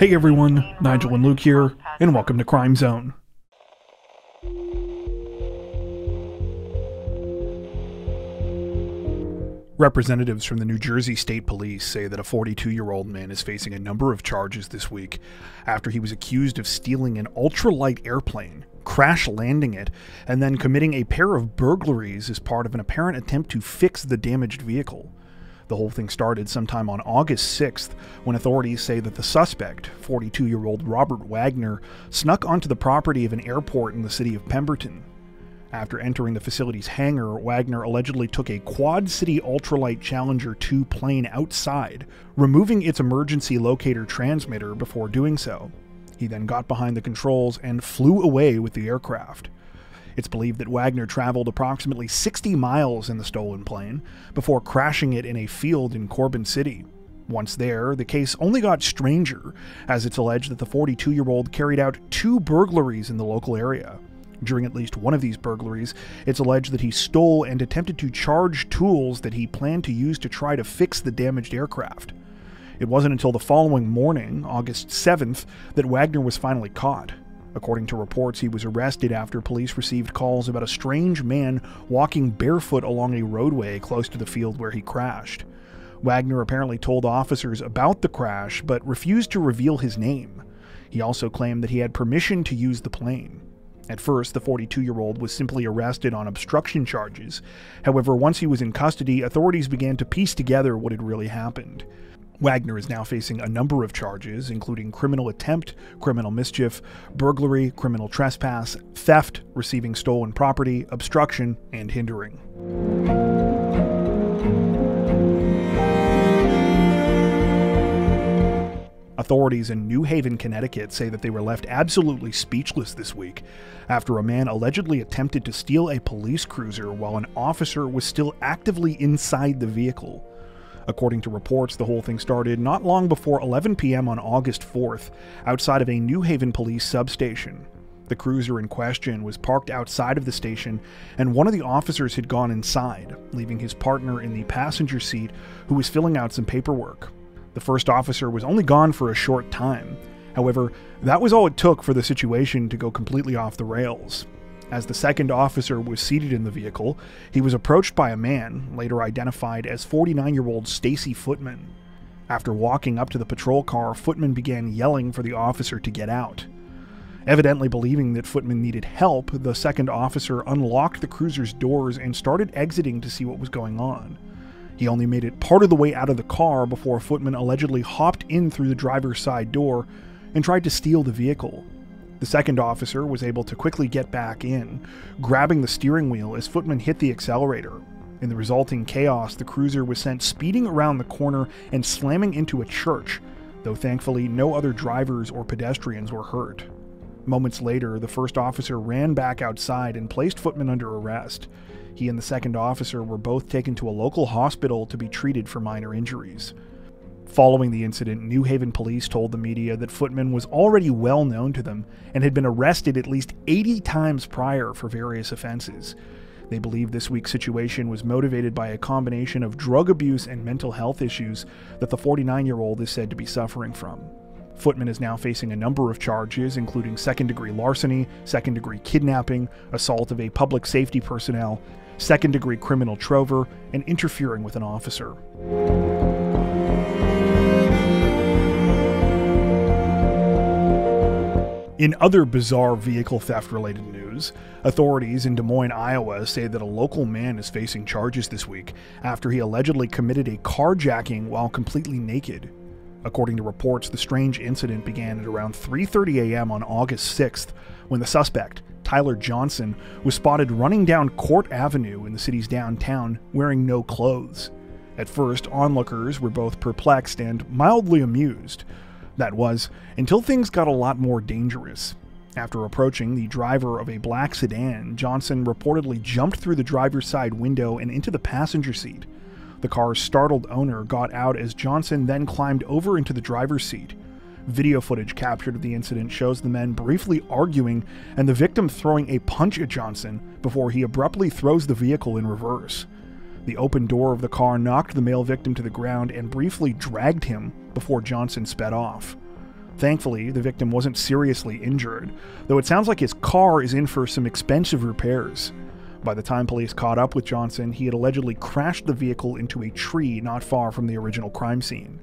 Hey everyone, Nigel and Luke here, and welcome to Crime Zone. Representatives from the New Jersey State Police say that a 42-year-old man is facing a number of charges this week after he was accused of stealing an ultralight airplane, crash landing it, and then committing a pair of burglaries as part of an apparent attempt to fix the damaged vehicle. The whole thing started sometime on August 6th when authorities say that the suspect, 42-year-old Robert Wagner, snuck onto the property of an airport in the city of Pemberton. After entering the facility's hangar, Wagner allegedly took a Quad City Ultralight Challenger 2 plane outside, removing its emergency locator transmitter before doing so. He then got behind the controls and flew away with the aircraft. It's believed that Wagner traveled approximately 60 miles in the stolen plane before crashing it in a field in Corbin City. Once there, the case only got stranger, as it's alleged that the 42-year-old carried out 2 burglaries in the local area. During at least one of these burglaries, it's alleged that he stole and attempted to charge tools that he planned to use to try to fix the damaged aircraft. It wasn't until the following morning, August 7th, that Wagner was finally caught. According to reports, he was arrested after police received calls about a strange man walking barefoot along a roadway close to the field where he crashed. Wagner apparently told officers about the crash, but refused to reveal his name. He also claimed that he had permission to use the plane. At first, the 42-year-old was simply arrested on obstruction charges. However, once he was in custody, authorities began to piece together what had really happened. Wagner is now facing a number of charges, including criminal attempt, criminal mischief, burglary, criminal trespass, theft, receiving stolen property, obstruction, and hindering. Authorities in New Haven, Connecticut say that they were left absolutely speechless this week after a man allegedly attempted to steal a police cruiser while an officer was still actively inside the vehicle. According to reports, the whole thing started not long before 11 p.m. on August 4th, outside of a New Haven police substation. The cruiser in question was parked outside of the station, and one of the officers had gone inside, leaving his partner in the passenger seat who was filling out some paperwork. The first officer was only gone for a short time. However, that was all it took for the situation to go completely off the rails. As the second officer was seated in the vehicle, he was approached by a man, later identified as 49-year-old Stacy Footman. After walking up to the patrol car, Footman began yelling for the officer to get out. Evidently believing that Footman needed help, the second officer unlocked the cruiser's doors and started exiting to see what was going on. He only made it part of the way out of the car before Footman allegedly hopped in through the driver's side door and tried to steal the vehicle. The second officer was able to quickly get back in, grabbing the steering wheel as Footman hit the accelerator. In the resulting chaos, the cruiser was sent speeding around the corner and slamming into a church, though thankfully no other drivers or pedestrians were hurt. Moments later, the first officer ran back outside and placed Footman under arrest. He and the second officer were both taken to a local hospital to be treated for minor injuries. Following the incident, New Haven police told the media that Footman was already well known to them and had been arrested at least 80 times prior for various offenses. They believe this week's situation was motivated by a combination of drug abuse and mental health issues that the 49-year-old is said to be suffering from. Footman is now facing a number of charges, including second-degree larceny, second-degree kidnapping, assault of a public safety personnel, second-degree criminal trover, and interfering with an officer. In other bizarre vehicle theft-related news, authorities in Des Moines, Iowa say that a local man is facing charges this week after he allegedly committed a carjacking while completely naked. According to reports, the strange incident began at around 3:30 a.m. on August 6th when the suspect, Tyler Johnson, was spotted running down Court Avenue in the city's downtown wearing no clothes. At first, onlookers were both perplexed and mildly amused. That was, until things got a lot more dangerous. After approaching the driver of a black sedan, Johnson reportedly jumped through the driver's side window and into the passenger seat. The car's startled owner got out as Johnson then climbed over into the driver's seat. Video footage captured of the incident shows the men briefly arguing and the victim throwing a punch at Johnson before he abruptly throws the vehicle in reverse. The open door of the car knocked the male victim to the ground and briefly dragged him before Johnson sped off. Thankfully, the victim wasn't seriously injured, though it sounds like his car is in for some expensive repairs. By the time police caught up with Johnson, he had allegedly crashed the vehicle into a tree not far from the original crime scene.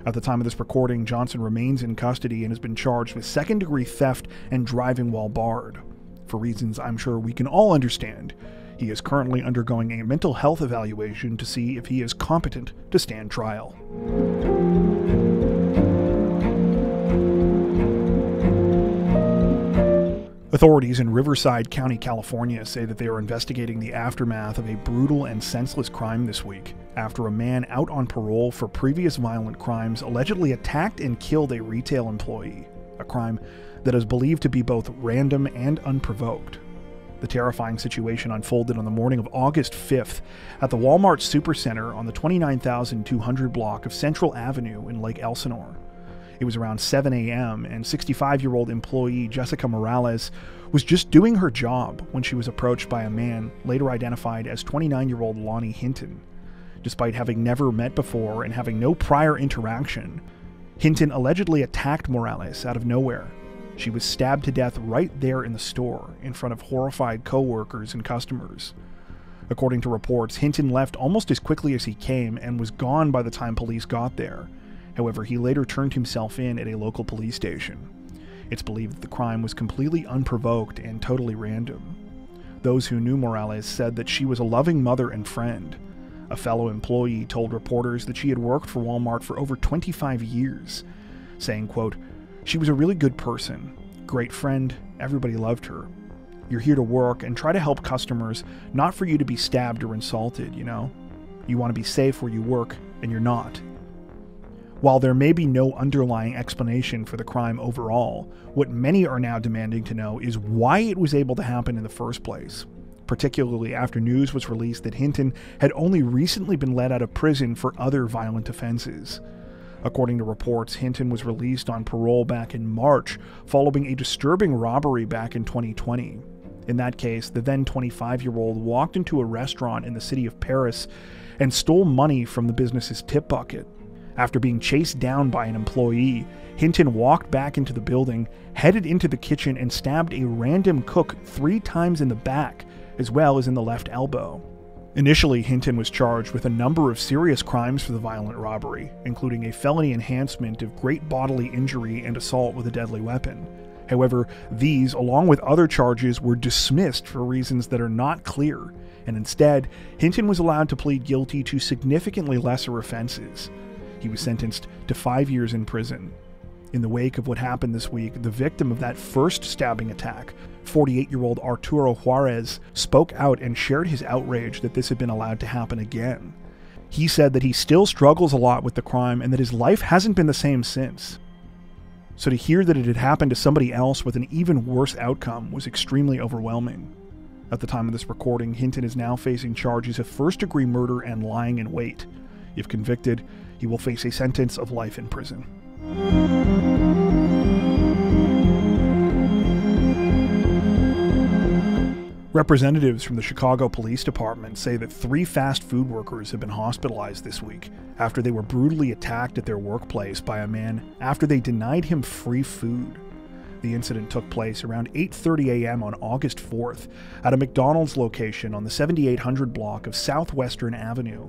At the time of this recording, Johnson remains in custody and has been charged with second-degree theft and driving while barred. For reasons I'm sure we can all understand, he is currently undergoing a mental health evaluation to see if he is competent to stand trial. Authorities in Riverside County, California say that they are investigating the aftermath of a brutal and senseless crime this week after a man out on parole for previous violent crimes allegedly attacked and killed a retail employee, a crime that is believed to be both random and unprovoked. The terrifying situation unfolded on the morning of August 5th at the Walmart Supercenter on the 29,200 block of Central Avenue in Lake Elsinore. It was around 7 a.m., and 65-year-old employee Jessica Morales was just doing her job when she was approached by a man later identified as 29-year-old Lonnie Hinton. Despite having never met before and having no prior interaction, Hinton allegedly attacked Morales out of nowhere. She was stabbed to death right there in the store, in front of horrified co-workers and customers. According to reports, Hinton left almost as quickly as he came and was gone by the time police got there. However, he later turned himself in at a local police station. It's believed that the crime was completely unprovoked and totally random. Those who knew Morales said that she was a loving mother and friend. A fellow employee told reporters that she had worked for Walmart for over 25 years, saying, quote, "She was a really good person, great friend, everybody loved her. You're here to work and try to help customers, not for you to be stabbed or insulted, you know? You want to be safe where you work, and you're not." While there may be no underlying explanation for the crime overall, what many are now demanding to know is why it was able to happen in the first place, particularly after news was released that Hinton had only recently been let out of prison for other violent offenses. According to reports, Hinton was released on parole back in March, following a disturbing robbery back in 2020. In that case, the then 25-year-old walked into a restaurant in the city of Paris and stole money from the business's tip bucket. After being chased down by an employee, Hinton walked back into the building, headed into the kitchen, and stabbed a random cook 3 times in the back, as well as in the left elbow. Initially, Hinton was charged with a number of serious crimes for the violent robbery, including a felony enhancement of great bodily injury and assault with a deadly weapon. However, these, along with other charges, were dismissed for reasons that are not clear, and instead, Hinton was allowed to plead guilty to significantly lesser offenses. He was sentenced to 5 years in prison. In the wake of what happened this week, the victim of that first stabbing attack, 48-year-old Arturo Juarez, spoke out and shared his outrage that this had been allowed to happen again. He said that he still struggles a lot with the crime and that his life hasn't been the same since. So to hear that it had happened to somebody else with an even worse outcome was extremely overwhelming. At the time of this recording, Hinton is now facing charges of first-degree murder and lying in wait. If convicted, he will face a sentence of life in prison. Representatives from the Chicago Police Department say that 3 fast food workers have been hospitalized this week after they were brutally attacked at their workplace by a man after they denied him free food. The incident took place around 8:30 a.m. on August 4th at a McDonald's location on the 7800 block of Southwestern Avenue.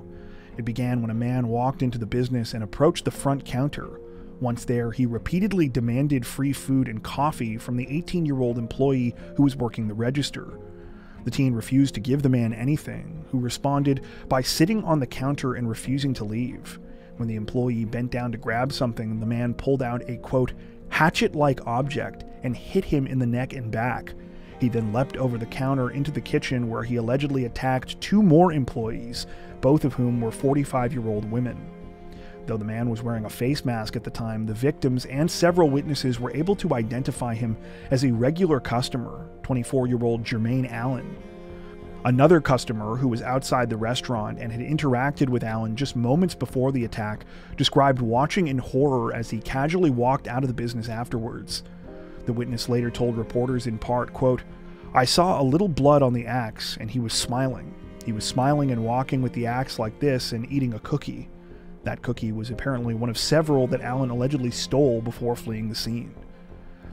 It began when a man walked into the business and approached the front counter. Once there, he repeatedly demanded free food and coffee from the 18-year-old employee who was working the register. The teen refused to give the man anything, who responded by sitting on the counter and refusing to leave. When the employee bent down to grab something, the man pulled out a, quote, hatchet-like object and hit him in the neck and back. He then leapt over the counter into the kitchen where he allegedly attacked 2 more employees, both of whom were 45-year-old women. Though the man was wearing a face mask at the time, the victims and several witnesses were able to identify him as a regular customer, 24-year-old Jermaine Allen. Another customer who was outside the restaurant and had interacted with Allen just moments before the attack described watching in horror as he casually walked out of the business afterwards. The witness later told reporters in part, quote, "I saw a little blood on the axe and he was smiling. He was smiling and walking with the axe like this and eating a cookie. That cookie was apparently one of several that Allen allegedly stole before fleeing the scene.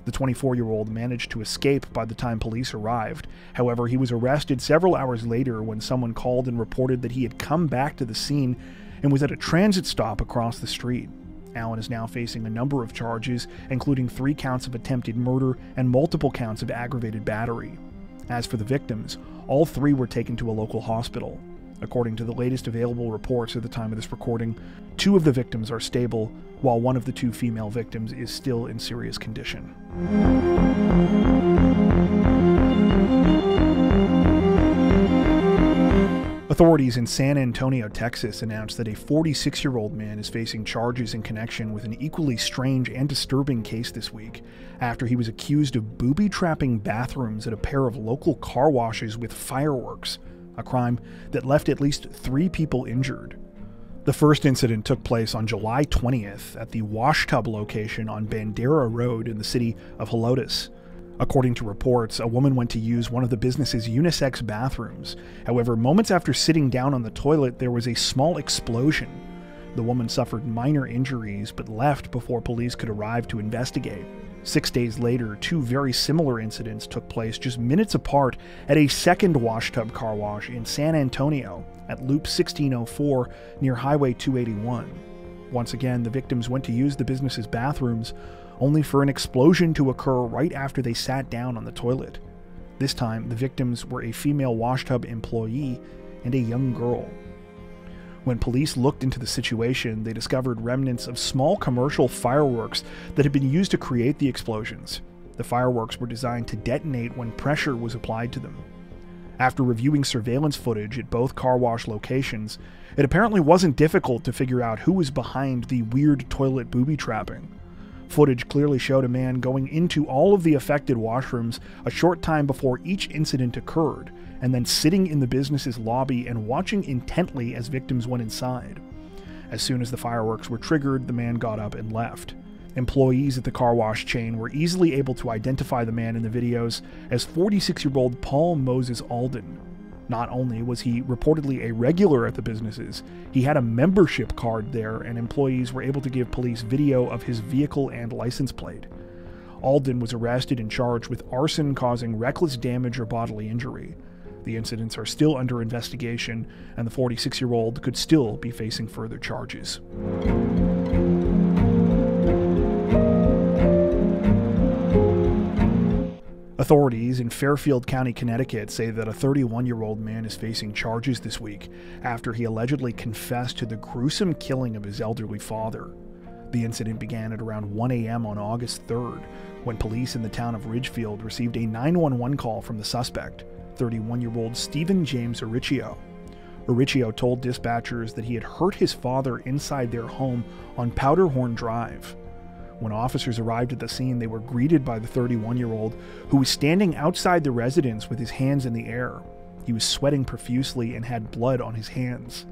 The 24-year-old managed to escape by the time police arrived. However, he was arrested several hours later when someone called and reported that he had come back to the scene and was at a transit stop across the street. Allen is now facing a number of charges, including 3 counts of attempted murder and multiple counts of aggravated battery. As for the victims, all 3 were taken to a local hospital. According to the latest available reports at the time of this recording, 2 of the victims are stable, while one of the 2 female victims is still in serious condition. Authorities in San Antonio, Texas announced that a 46-year-old man is facing charges in connection with an equally strange and disturbing case this week, after he was accused of booby-trapping bathrooms at a pair of local car washes with fireworks, a crime that left at least 3 people injured. The first incident took place on July 20th at the washtub location on Bandera Road in the city of Eustis. According to reports, a woman went to use one of the business's unisex bathrooms. However, moments after sitting down on the toilet, there was a small explosion. The woman suffered minor injuries but left before police could arrive to investigate. 6 days later, 2 very similar incidents took place just minutes apart at a second washtub car wash in San Antonio at Loop 1604 near Highway 281. Once again, the victims went to use the business's bathrooms, only for an explosion to occur right after they sat down on the toilet. This time, the victims were a female washtub employee and a young girl. When police looked into the situation, they discovered remnants of small commercial fireworks that had been used to create the explosions. The fireworks were designed to detonate when pressure was applied to them. After reviewing surveillance footage at both car wash locations, it apparently wasn't difficult to figure out who was behind the weird toilet booby trapping. Footage clearly showed a man going into all of the affected washrooms a short time before each incident occurred, and then sitting in the business's lobby and watching intently as victims went inside. As soon as the fireworks were triggered, the man got up and left. Employees at the car wash chain were easily able to identify the man in the videos as 46-year-old Paul Moses Alden. Not only was he reportedly a regular at the businesses, he had a membership card there, and employees were able to give police video of his vehicle and license plate. Alden was arrested and charged with arson causing reckless damage or bodily injury. The incidents are still under investigation, and the 46-year-old could still be facing further charges. Authorities in Fairfield County, Connecticut say that a 31-year-old man is facing charges this week after he allegedly confessed to the gruesome killing of his elderly father. The incident began at around 1 a.m. on August 3rd, when police in the town of Ridgefield received a 911 call from the suspect, 31-year-old Stephen James Uricchio. Uricchio told dispatchers that he had hurt his father inside their home on Powderhorn Drive. When officers arrived at the scene, they were greeted by the 31-year-old, who was standing outside the residence with his hands in the air. He was sweating profusely and had blood on his hands.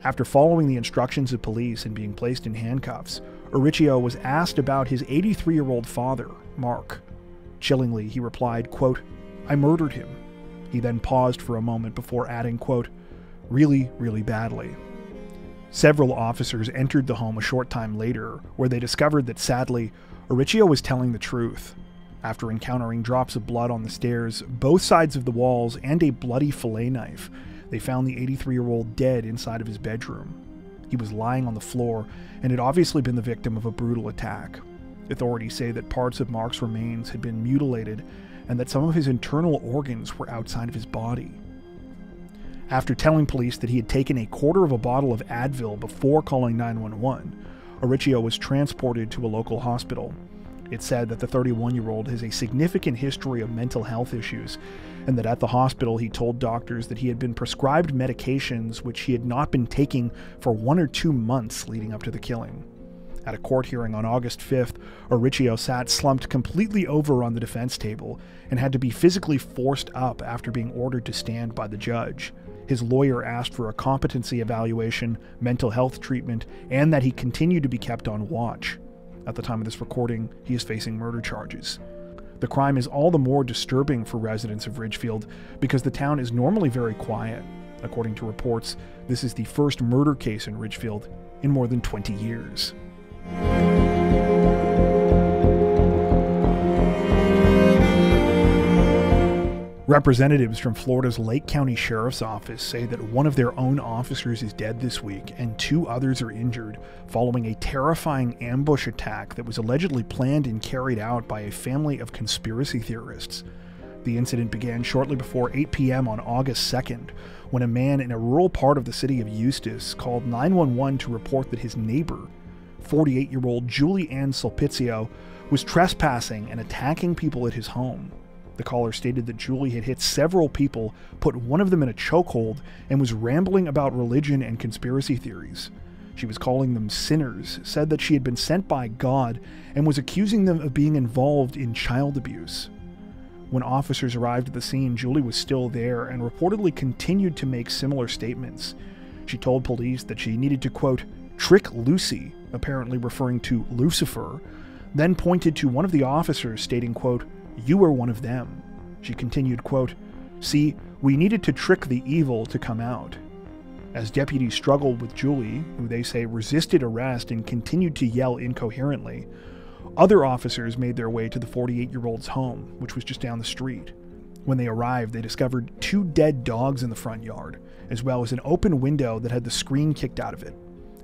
After following the instructions of police and being placed in handcuffs, Uricchio was asked about his 83-year-old father, Mark. Chillingly, he replied, quote, "I murdered him." He then paused for a moment before adding, quote, "Really, really badly." Several officers entered the home a short time later, where they discovered that, sadly, Uricchio was telling the truth. After encountering drops of blood on the stairs, both sides of the walls, and a bloody fillet knife, they found the 83-year-old dead inside of his bedroom. He was lying on the floor and had obviously been the victim of a brutal attack. Authorities say that parts of Mark's remains had been mutilated and that some of his internal organs were outside of his body. After telling police that he had taken a quarter of a bottle of Advil before calling 911, Uricchio was transported to a local hospital. It said that the 31-year-old has a significant history of mental health issues, and that at the hospital he told doctors that he had been prescribed medications which he had not been taking for 1 or 2 months leading up to the killing. At a court hearing on August 5th, Uricchio sat slumped completely over on the defense table and had to be physically forced up after being ordered to stand by the judge. His lawyer asked for a competency evaluation, mental health treatment, and that he continue to be kept on watch. At the time of this recording, he is facing murder charges. The crime is all the more disturbing for residents of Ridgefield because the town is normally very quiet. According to reports, this is the first murder case in Ridgefield in more than 20 years. Representatives from Florida's Lake County Sheriff's Office say that one of their own officers is dead this week and 2 others are injured following a terrifying ambush attack that was allegedly planned and carried out by a family of conspiracy theorists. The incident began shortly before 8 p.m. on August 2nd, when a man in a rural part of the city of Eustis called 911 to report that his neighbor, 48-year-old Julie Ann Sulpizio, was trespassing and attacking people at his home. The caller stated that Julie had hit several people, put one of them in a chokehold, and was rambling about religion and conspiracy theories. She was calling them sinners, said that she had been sent by God, and was accusing them of being involved in child abuse. When officers arrived at the scene, Julie was still there and reportedly continued to make similar statements. She told police that she needed to, quote, trick Lucy, apparently referring to Lucifer, then pointed to one of the officers stating, quote, you are one of them. She continued, quote, see, we needed to trick the evil to come out. As deputies struggled with Julie, who they say resisted arrest and continued to yell incoherently, other officers made their way to the 48-year-old's home, which was just down the street. When they arrived, they discovered 2 dead dogs in the front yard, as well as an open window that had the screen kicked out of it.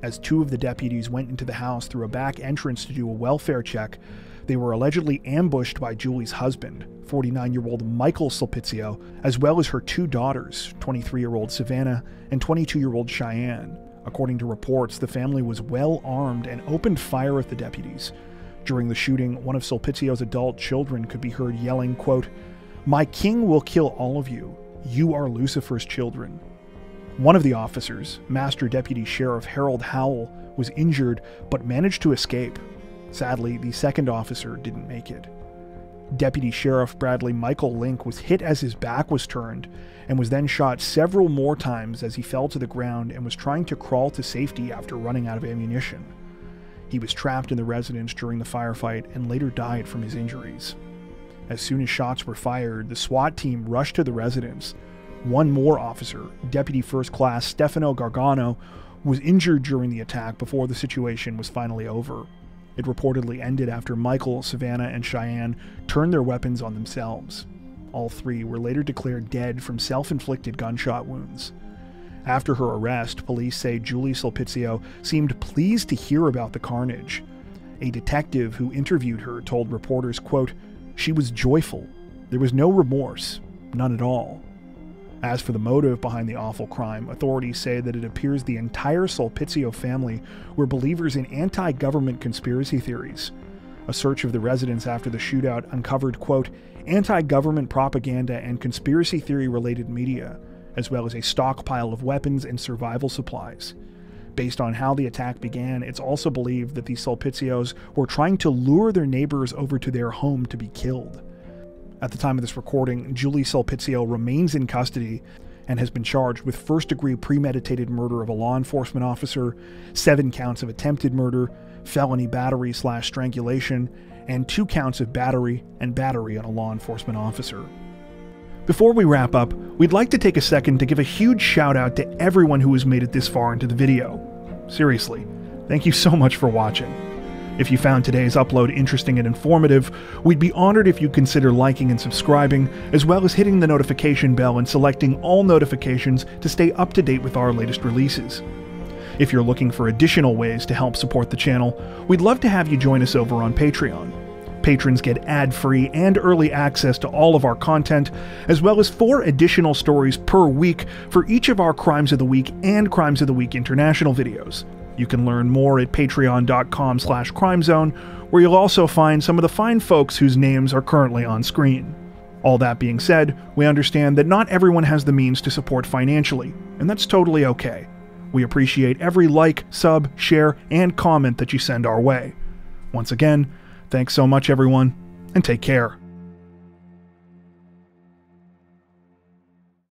As 2 of the deputies went into the house through a back entrance to do a welfare check, they were allegedly ambushed by Julie's husband, 49-year-old Michael Sulpizio, as well as her 2 daughters, 23-year-old Savannah and 22-year-old Cheyenne. According to reports, the family was well armed and opened fire at the deputies. During the shooting, one of Sulpizio's adult children could be heard yelling, quote, my king will kill all of you. You are Lucifer's children. One of the officers, Master Deputy Sheriff Harold Howell, was injured but managed to escape. Sadly, the second officer didn't make it. Deputy Sheriff Bradley Michael Link was hit as his back was turned and was then shot several more times as he fell to the ground and was trying to crawl to safety after running out of ammunition. He was trapped in the residence during the firefight and later died from his injuries. As soon as shots were fired, the SWAT team rushed to the residence. One more officer, Deputy First Class Stefano Gargano, was injured during the attack before the situation was finally over. It reportedly ended after Michael, Savannah, and Cheyenne turned their weapons on themselves. All 3 were later declared dead from self-inflicted gunshot wounds. After her arrest, police say Julie Sulpizio seemed pleased to hear about the carnage. A detective who interviewed her told reporters, quote, she was joyful. There was no remorse, none at all. As for the motive behind the awful crime, authorities say that it appears the entire Sulpizio family were believers in anti-government conspiracy theories. A search of the residence after the shootout uncovered, quote, anti-government propaganda and conspiracy theory-related media, as well as a stockpile of weapons and survival supplies. Based on how the attack began, it's also believed that the Sulpizios were trying to lure their neighbors over to their home to be killed. At the time of this recording, Julie Sulpizio remains in custody and has been charged with first-degree premeditated murder of a law enforcement officer, 7 counts of attempted murder, felony battery/strangulation, and 2 counts of battery and battery on a law enforcement officer. Before we wrap up, we'd like to take a second to give a huge shout out to everyone who has made it this far into the video. Seriously, thank you so much for watching. If you found today's upload interesting and informative, we'd be honored if you'd consider liking and subscribing, as well as hitting the notification bell and selecting all notifications to stay up to date with our latest releases. If you're looking for additional ways to help support the channel, we'd love to have you join us over on Patreon. Patrons get ad-free and early access to all of our content, as well as 4 additional stories per week for each of our Crimes of the Week and Crimes of the Week International videos. You can learn more at patreon.com/crimezone, where you'll also find some of the fine folks whose names are currently on screen. All that being said, we understand that not everyone has the means to support financially, and that's totally okay. We appreciate every like, sub, share, and comment that you send our way. Once again, thanks so much everyone, and take care.